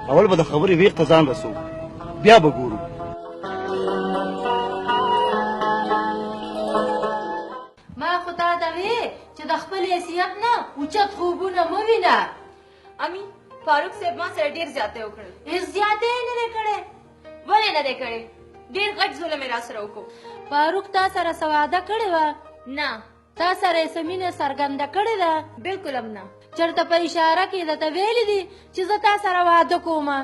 اول به د خبرې ویښ ته ځان رسو بیا به ګورو. ما خو تا ته وې چې د خپل حیثیت نه اوچت خوبونه مه وینه. امی فاروق صاحب ما سره ډېر زیاتی وکړل. هېڅ زیاتی یې نه دی کړی. ولې نه دی کړی؟ ډېر غټ ظلم یې را سره وکړو. فاروق تا سره څه وعده کړې وه؟ نه. تا سره یې څه مینه څرګنده کړې ده؟ بلکل هم نه. چېرته په اشاره کې درته ویلي دي چې زه تا سره واده کومه؟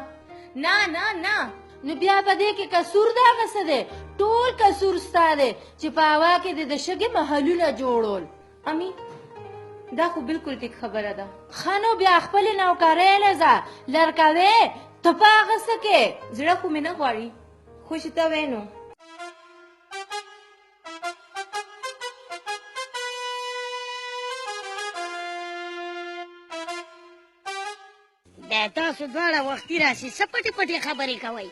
نه نه نه. نو بیا په دې کې قصور دغه څه دی؟ ټول قصور ستا دی چې په هوا کې دې د شګې محلونه جوړول. امی دا خو بلکل ټیک خبره ده. ښه نو بیا خپلې نوکرۍ نه ځه لرکوې ته په هغه څه کې زړه خو مې نه غواړي خو چې ته وې نو. دا تاسو دواړه وختي راسي څه پټې پټې خبرې کوئ؟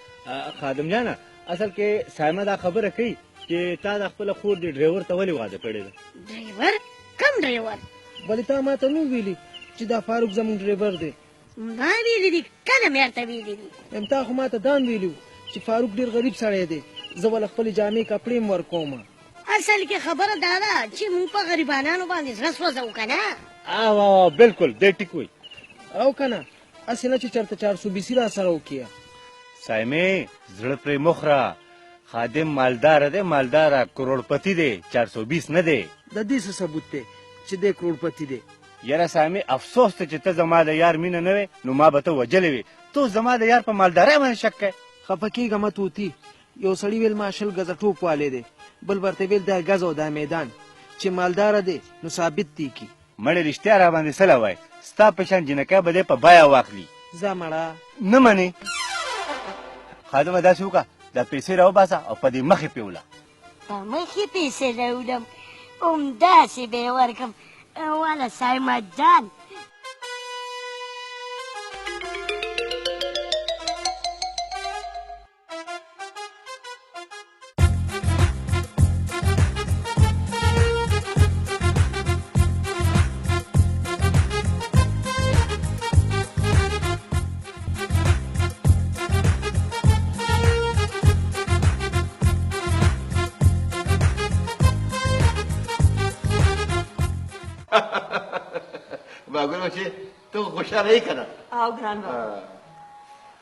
خادم جانه اصل کې سایمه دا خبره کوي چې تا د خپله خور د ډریور ته ولې واده کړې ده؟ ډریور؟ کم ډریور؟ بلې تا ما ته نو ویلي چې دا فاروق زموږ ډریور دی. ما ویلي دي کله مې ورته ویلي دي؟ تا خو ما ته دا هم ویلي چې فاروق ډېر غریب سړی دی زه ولې خپلې جامې کپړې هم ورکوم. اصل کې خبره دا ده چې موږ په غریبانانو باندې زړه سوځو که نه؟ او بلکل دی ټیک وایي. او که نه هسې نه چې چېرته 420 را سره وکړي. سایمې زړه پرې مخره خادم مالداره دی مالداره کروڑپتی دی 420 نه دی. د دې څه ثبوت دی چې دی کروڑپتی دی؟ یاره سایمې افسوس ته چې ته زما د یار مینه نه وې نو ما به ته وجلې وې. تو زما د یار په مالدارۍ باندې شک کوې. خفه کېږه مه توتي. یو سړي ویل ما 20 ګزه ټوپ والی دی بل ورته ویل دا ګز او دا میدان چې مالداره دی نو ثابت دی کی. مړې رښتیا را باندې سله وای ستا په شان جنکۍ به دی په بیه واخلي. ځه مړه نه منې. خادمه داسې وکړه دا پیسې راوباسه او په دې مخې پې وله. په مخې پیسې راوړم همداسې به یې ورکړم. واله سایمه جان باګل بچې ته خوشحاله یې که نه؟ او ګران بابا.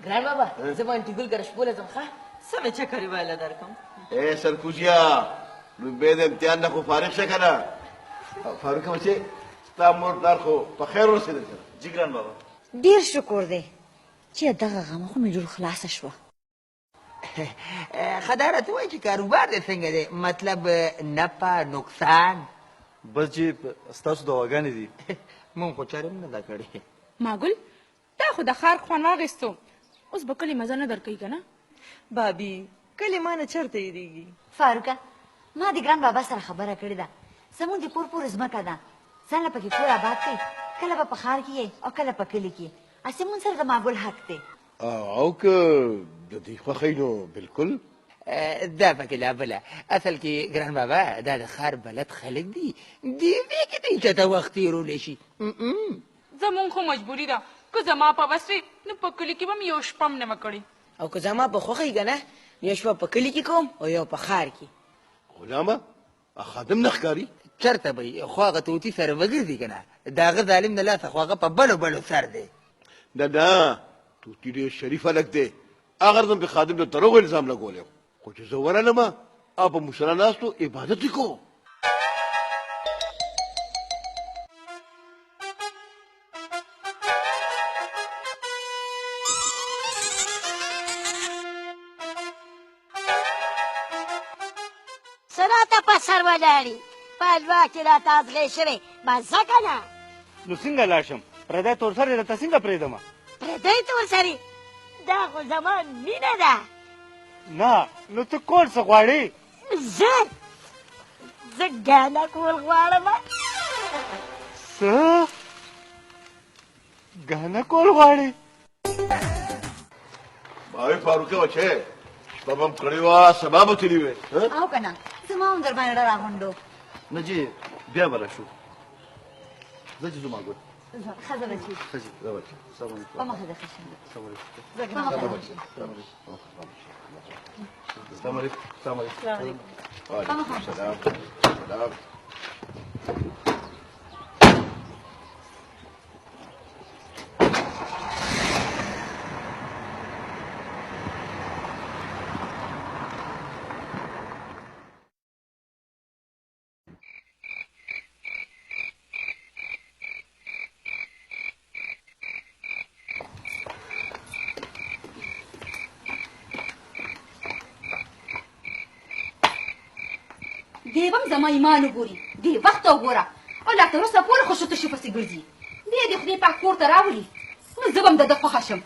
ګران بابا زه به انټي ګل ګره شپوله ځم ښه څه مې چکرې ویله درکړم. ای سرکوزیا لومبۍ د امتحان نه خو فارغ شه که نه؟ فاروقه بچې ستا مور پلار خو په خیر ورسېدل که نه؟ جي ګران بابا ډېر شکر دی چې دغه غمه خو مې ډېر خلاصه شوه. ښه دا راته وایي چې کاروبار دې څنګه دی؟ مطلب نفع نقصان؟ بس جي ستاسو دواګانې دي. مونږ خو چارې هم نه ده کړې. ماګل تا خو د ښار خوند واخیستو اوس به کلي مزه نه درکوي که نه؟ بابي کلي ما نه چېرته هېرېږي. فاروقه ما د ګران بابا سره خبره کړې ده زموږ د کور پورې ځمکه ده ځان له پکې کور آباد کړئ کله به په ښار کې یې او کله په کلي کې هسې مونږ سره د ماګل حق دی. او که د دې خوښۍ نو بلکل دا پکې لا بله اصل کې ګران بابا دا د ښار بلد خلک دي دې کې دی چاته وخت تېرولی شي. زمونږ خو مجبوري ده که زما په وس وي نو په کلي کې به مې یو شپه هم نه کړې. او که زما په خوښۍ که نه یو شپه په کلي کې کوم او یو په ښار کې. غلامه خادم نه ښکاري؟ چېرته به یې خو هغه طوطي سره وګرځي که نه د هغه ظالم د لاسه خو هغه په بلو سر دی. نه نه طوطي ډېر شریف هلک دی هغه زم په خادم د دروغو الزام لګولی و خو چې زه ورغلمه او په مشره ناستو عبادت یې کوم. څه راته په سر ولاړې په حلوا کې راته ازغې شوې مزه که نه؟ نو څنګه لاړ شم پردی تورسر دی درته څنګه پرېږدمه؟ پردی تورسرې دا خو زما مینه ده. نه نو ته کول څه غواړې؟ زه ګانا کول غواړم. څه ګانا کول غواړې؟ باوی فاروقه بچې شپه به م کړې وه سبا به تللي وې. او که نه زما هم در باندې راغونډو. نه جي بیا به راشو زه چې ځو ماګل ښځه بچي په مخه د خشن دی به هم زما ایمان وګوري دې وخته وګوره او لا تر اوسه پورې خو شوته شي پسې ګرځي دی د خدای پاک کور ته راولي نو زه به هم د ده خوښه شم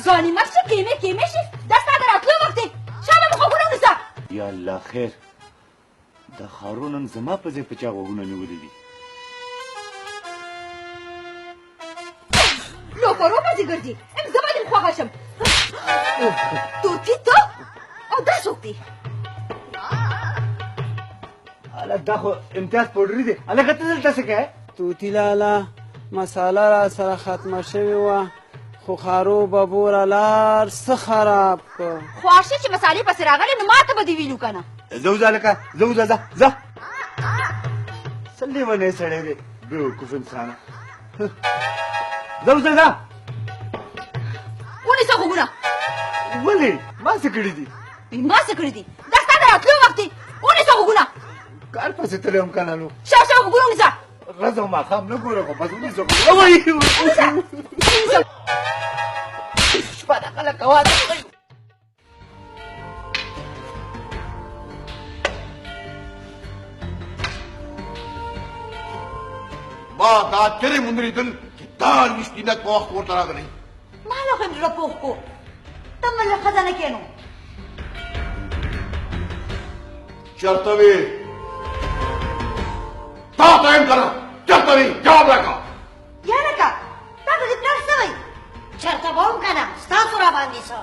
ځواني مه شه کېمې شي دا ستا د راتلو وخت دی شاله مو غوږونه ونیسه یا الله خیر دا خارو نن زما په ځای په چا غوږونه نیولي دي لوپرو پسې ګرځي زه به دې خوښه شم توتي ته او دا څوک دی هله دا خو امتیاز پوډري دی هلکه ته دلته څه کوې توتی لالا مساله را سره ختمه شوې وه خو خارو ببوره لار څه خراب کړ خواشي چې مسالې پسې راغلې نو ما ته به دې ویلو که نه زه وځه هلکه زه وځه ځه څه لیونی سړی دی بېوقوف انسانه زه وځه ځه ونیسه غوږونه ولې ما څه کړي دي ما څه کړي دي دا ستا د راتلو وخت دی ونیسه غوږونه کار پسې تللی وم که نه نو شاوشا غوږونه ونیسه ورځ او ماښام نه ګوره خو بس ونیسه شپه ده خلک هوا ده ما دا چرې موندرېدل چې دا رښتینک په وخت ورته راغلی ما له خو زړه پوخ کو ته مله ښځه نه کېنو چېرته وې تا ته یم که نه چېرته وې جواب راکړه یاره که تا ته دې پلار څه وایي چېرته به هم که نه ستاسو را باندې څه